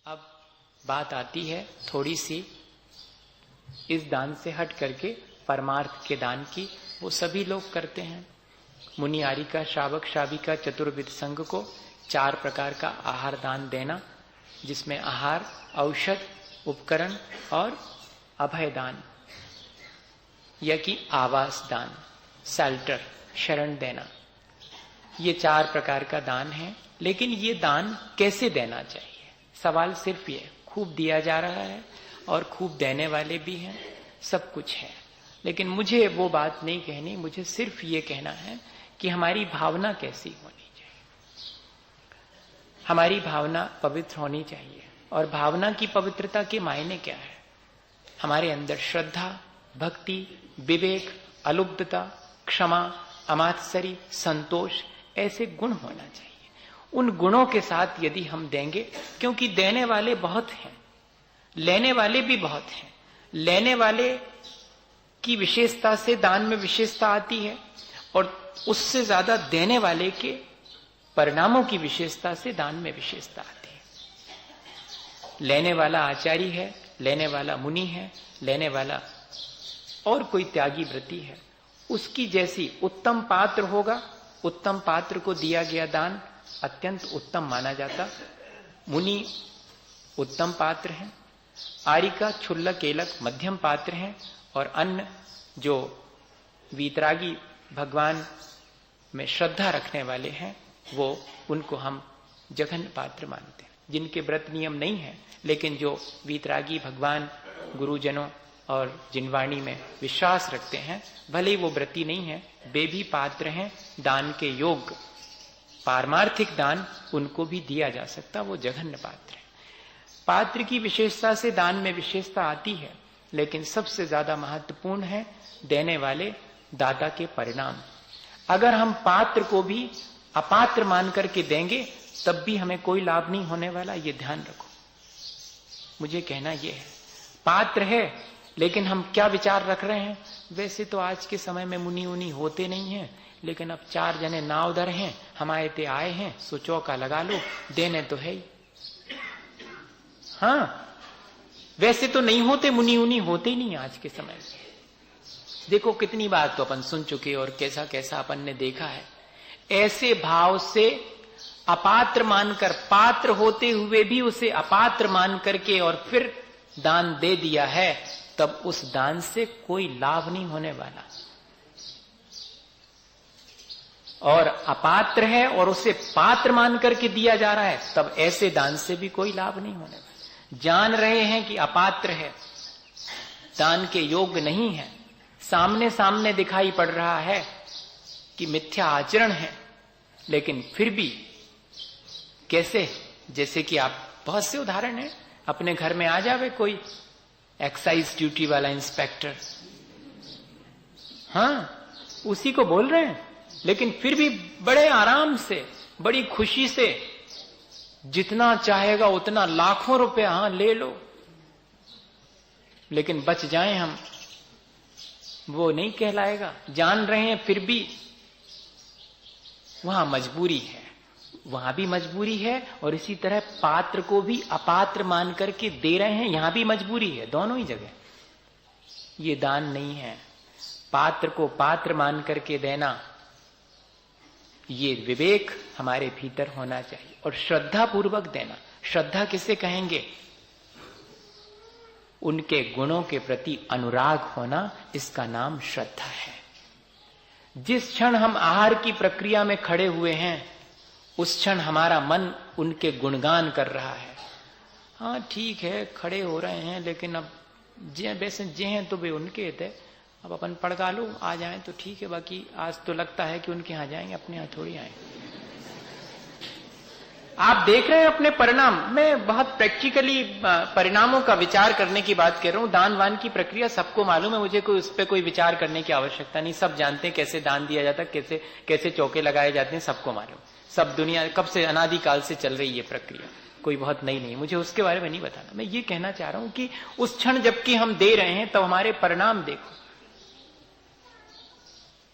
अब बात आती है थोड़ी सी इस दान से हट करके परमार्थ के दान की। वो सभी लोग करते हैं। मुनि आरिका, श्रावक, श्राविका, चतुर्विध संघ को 4 प्रकार का आहार दान देना, जिसमें आहार, औषध, उपकरण और अभय दान या कि आवास दान, शेल्टर, शरण देना, ये 4 प्रकार का दान है। लेकिन ये दान कैसे देना चाहिए? सवाल सिर्फ ये, खूब दिया जा रहा है और खूब देने वाले भी हैं, सब कुछ है, लेकिन मुझे वो बात नहीं कहनी। मुझे सिर्फ ये कहना है कि हमारी भावना कैसी होनी चाहिए। हमारी भावना पवित्र होनी चाहिए। और भावना की पवित्रता के मायने क्या है? हमारे अंदर श्रद्धा, भक्ति, विवेक, अलुब्धता, क्षमा, अमात्सरी, संतोष, ऐसे गुण होना चाहिए। उन गुणों के साथ यदि हम देंगे, क्योंकि देने वाले बहुत हैं, लेने वाले भी बहुत हैं। लेने वाले की विशेषता से दान में विशेषता आती है और उससे ज्यादा देने वाले के परिणामों की विशेषता से दान में विशेषता आती है। लेने वाला आचार्य है, लेने वाला मुनि है, लेने वाला और कोई त्यागी व्रती है, उसकी जैसी उत्तम पात्र होगा, उत्तम पात्र को दिया गया दान अत्यंत उत्तम माना जाता। मुनि उत्तम पात्र हैं, आरिका, क्षुल्लक, केलक मध्यम पात्र हैं, और अन्य जो वीतरागी भगवान में श्रद्धा रखने वाले हैं, वो उनको हम जघन्य पात्र मानते हैं। जिनके व्रत नियम नहीं है, लेकिन जो वीतरागी भगवान, गुरुजनों और जिनवाणी में विश्वास रखते हैं, भले ही वो व्रती नहीं है, वे भी पात्र हैं दान के योग्य। पारमार्थिक दान उनको भी दिया जा सकता, वो जघन्य पात्र है। पात्र की विशेषता से दान में विशेषता आती है, लेकिन सबसे ज्यादा महत्वपूर्ण है देने वाले दाता के परिणाम। अगर हम पात्र को भी अपात्र मान करके देंगे, तब भी हमें कोई लाभ नहीं होने वाला, ये ध्यान रखो। मुझे कहना यह है, पात्र है, लेकिन हम क्या विचार रख रहे हैं? वैसे तो आज के समय में मुनि उनी होते नहीं हैं, लेकिन अब 4 जने नावदर हैं, हमारे ते आए हैं, सो चौका लगा लो, देने तो है ही। हाँ, वैसे तो नहीं होते, मुनि उनी होते ही नहीं आज के समय में। देखो कितनी बात तो अपन सुन चुके और कैसा कैसा अपन ने देखा है। ऐसे भाव से अपात्र मानकर, पात्र होते हुए भी उसे अपात्र मान करके और फिर दान दे दिया है, तब उस दान से कोई लाभ नहीं होने वाला। और अपात्र है और उसे पात्र मान करके दिया जा रहा है, तब ऐसे दान से भी कोई लाभ नहीं होने वाला। जान रहे हैं कि अपात्र है, दान के योग्य नहीं है, सामने सामने दिखाई पड़ रहा है कि मिथ्या आचरण है, लेकिन फिर भी कैसे? जैसे कि आप, बहुत से उदाहरण हैं, अपने घर में आ जावे कोई एक्साइज ड्यूटी वाला इंस्पेक्टर, हाँ, उसी को बोल रहे हैं, लेकिन फिर भी बड़े आराम से, बड़ी खुशी से, जितना चाहेगा उतना, लाखों रुपए, हाँ ले लो, लेकिन बच जाएं हम, वो नहीं कहलाएगा। जान रहे हैं फिर भी वहां मजबूरी है, वहां भी मजबूरी है, और इसी तरह पात्र को भी अपात्र मान करके दे रहे हैं, यहां भी मजबूरी है, दोनों ही जगह। ये दान नहीं है। पात्र को पात्र मान करके देना, ये विवेक हमारे भीतर होना चाहिए, और श्रद्धा पूर्वक देना। श्रद्धा किसे कहेंगे? उनके गुणों के प्रति अनुराग होना, इसका नाम श्रद्धा है। जिस क्षण हम आहार की प्रक्रिया में खड़े हुए हैं, उस क्षण हमारा मन उनके गुणगान कर रहा है। हाँ ठीक है, खड़े हो रहे हैं, लेकिन अब जे वैसे जे हैं तो वे उनके थे, अब अपन पड़गा लो, आ जाएं तो ठीक है, बाकी आज तो लगता है कि उनके यहां जाएंगे, अपने यहां थोड़ी आए। आप देख रहे हैं अपने परिणाम। मैं बहुत प्रैक्टिकली परिणामों का विचार करने की बात कर रहा हूं। दान वान की प्रक्रिया सबको मालूम है, मुझे कोई उस पर कोई विचार करने की आवश्यकता नहीं। सब जानते हैं कैसे दान दिया जाता है, कैसे कैसे चौके लगाए जाते हैं, सबको मालूम। सब दुनिया कब से, अनादिकाल से चल रही है प्रक्रिया, कोई बहुत नई नहीं, मुझे उसके बारे में नहीं बताना। मैं ये कहना चाह रहा हूं कि उस क्षण जबकि हम दे रहे हैं, तब हमारे परिणाम देखो।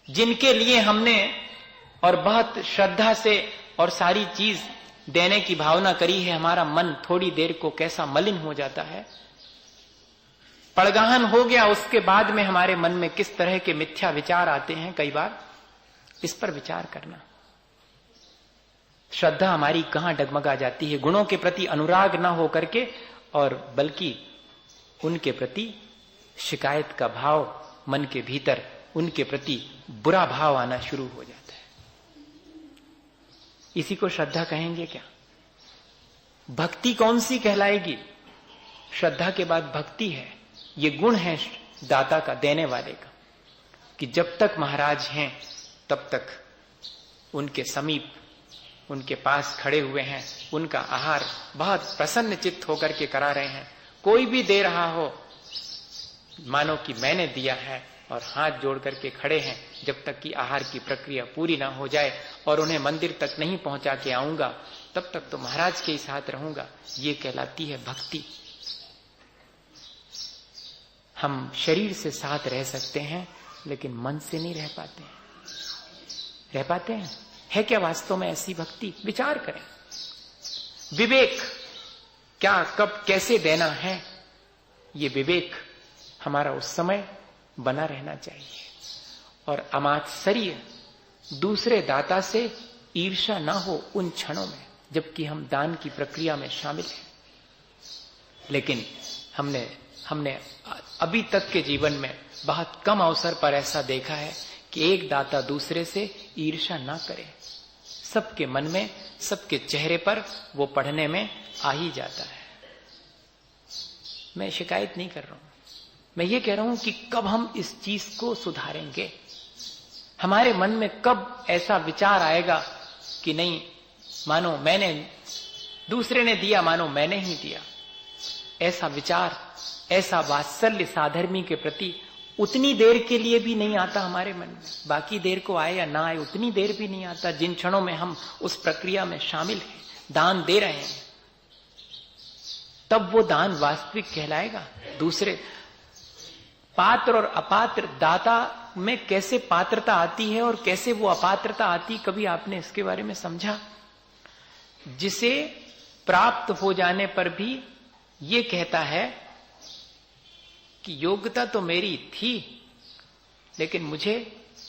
जिनके लिए हमने और बहुत श्रद्धा से और सारी चीज देने की भावना करी है, हमारा मन थोड़ी देर को कैसा मलिन हो जाता है, पड़गाहन हो गया, उसके बाद में हमारे मन में किस तरह के मिथ्या विचार आते हैं कई बार, इस पर विचार करना। श्रद्धा हमारी कहां डगमगा जाती है, गुणों के प्रति अनुराग ना हो करके, और बल्कि उनके प्रति शिकायत का भाव मन के भीतर, उनके प्रति बुरा भाव आना शुरू हो जाता है। इसी को श्रद्धा कहेंगे क्या? भक्ति कौन सी कहलाएगी? श्रद्धा के बाद भक्ति है। ये गुण है दाता का, देने वाले का, कि जब तक महाराज हैं तब तक उनके समीप, उनके पास खड़े हुए हैं, उनका आहार बहुत प्रसन्न चित्त होकर के करा रहे हैं। कोई भी दे रहा हो मानो कि मैंने दिया है, और हाथ जोड़ करके खड़े हैं, जब तक कि आहार की प्रक्रिया पूरी ना हो जाए और उन्हें मंदिर तक नहीं पहुंचा के आऊंगा, तब तक तो महाराज के ही साथ रहूंगा। ये कहलाती है भक्ति। हम शरीर से साथ रह सकते हैं लेकिन मन से नहीं रह पाते हैं। रह पाते हैं? है क्या वास्तव में ऐसी भक्ति? विचार करें। विवेक, क्या कब कैसे देना है, ये विवेक हमारा उस समय बना रहना चाहिए। और अमात्सर्य, दूसरे दाता से ईर्ष्या ना हो उन क्षणों में जबकि हम दान की प्रक्रिया में शामिल हैं। लेकिन हमने अभी तक के जीवन में बहुत कम अवसर पर ऐसा देखा है कि एक दाता दूसरे से ईर्ष्या ना करे। सबके मन में, सबके चेहरे पर वो पढ़ने में आ ही जाता है। मैं शिकायत नहीं कर रहा हूं, मैं ये कह रहा हूं कि कब हम इस चीज को सुधारेंगे? हमारे मन में कब ऐसा विचार आएगा कि नहीं, मानो मैंने, दूसरे ने दिया मानो मैंने ही दिया। ऐसा विचार, ऐसा वात्सल्य साधर्मी के प्रति उतनी देर के लिए भी नहीं आता हमारे मन में। बाकी देर को आए या ना आए, उतनी देर भी नहीं आता जिन क्षणों में हम उस प्रक्रिया में शामिल हैं, दान दे रहे हैं। तब वो दान वास्तविक कहलाएगा। दूसरे पात्र और अपात्र, दाता में कैसे पात्रता आती है और कैसे वो अपात्रता आती, कभी आपने इसके बारे में समझा? जिसे प्राप्त हो जाने पर भी ये कहता है कि योग्यता तो मेरी थी लेकिन मुझे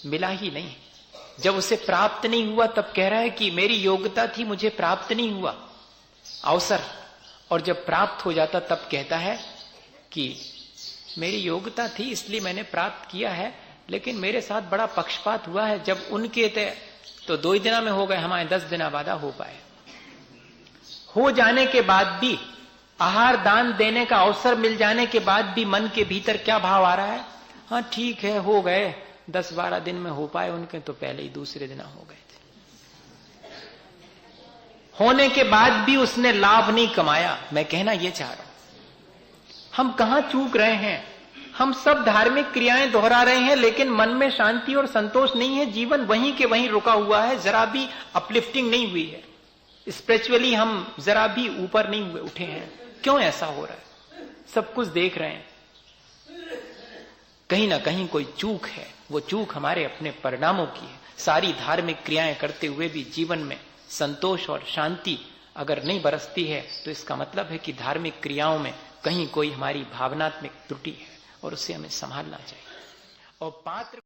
मिला ही नहीं। जब उसे प्राप्त नहीं हुआ तब कह रहा है कि मेरी योग्यता थी, मुझे प्राप्त नहीं हुआ अवसर। और जब प्राप्त हो जाता तब कहता है कि मेरी योग्यता थी इसलिए मैंने प्राप्त किया है, लेकिन मेरे साथ बड़ा पक्षपात हुआ है। जब उनके थे तो 2 ही दिन में हो गए, हमारे 10 दिन बाद हो पाए। हो जाने के बाद भी, आहार दान देने का अवसर मिल जाने के बाद भी मन के भीतर क्या भाव आ रहा है? हाँ ठीक है, हो गए, 10-12 दिन में हो पाए, उनके तो पहले ही दूसरे दिन हो गए थे। होने के बाद भी उसने लाभ नहीं कमाया। मैं कहना यह चाह रहा हूं, हम कहां चूक रहे हैं? हम सब धार्मिक क्रियाएं दोहरा रहे हैं लेकिन मन में शांति और संतोष नहीं है। जीवन वहीं के वहीं रुका हुआ है, जरा भी अपलिफ्टिंग नहीं हुई है। स्पिरिचुअली हम जरा भी ऊपर नहीं हुए, उठे हैं। क्यों ऐसा हो रहा है? सब कुछ देख रहे हैं, कहीं ना कहीं कोई चूक है। वो चूक हमारे अपने परिणामों की है। सारी धार्मिक क्रियाएं करते हुए भी जीवन में संतोष और शांति अगर नहीं बरसती है तो इसका मतलब है कि धार्मिक क्रियाओं में कहीं कोई हमारी भावनात्मक त्रुटि है और उसे हमें संभालना चाहिए। और पात्र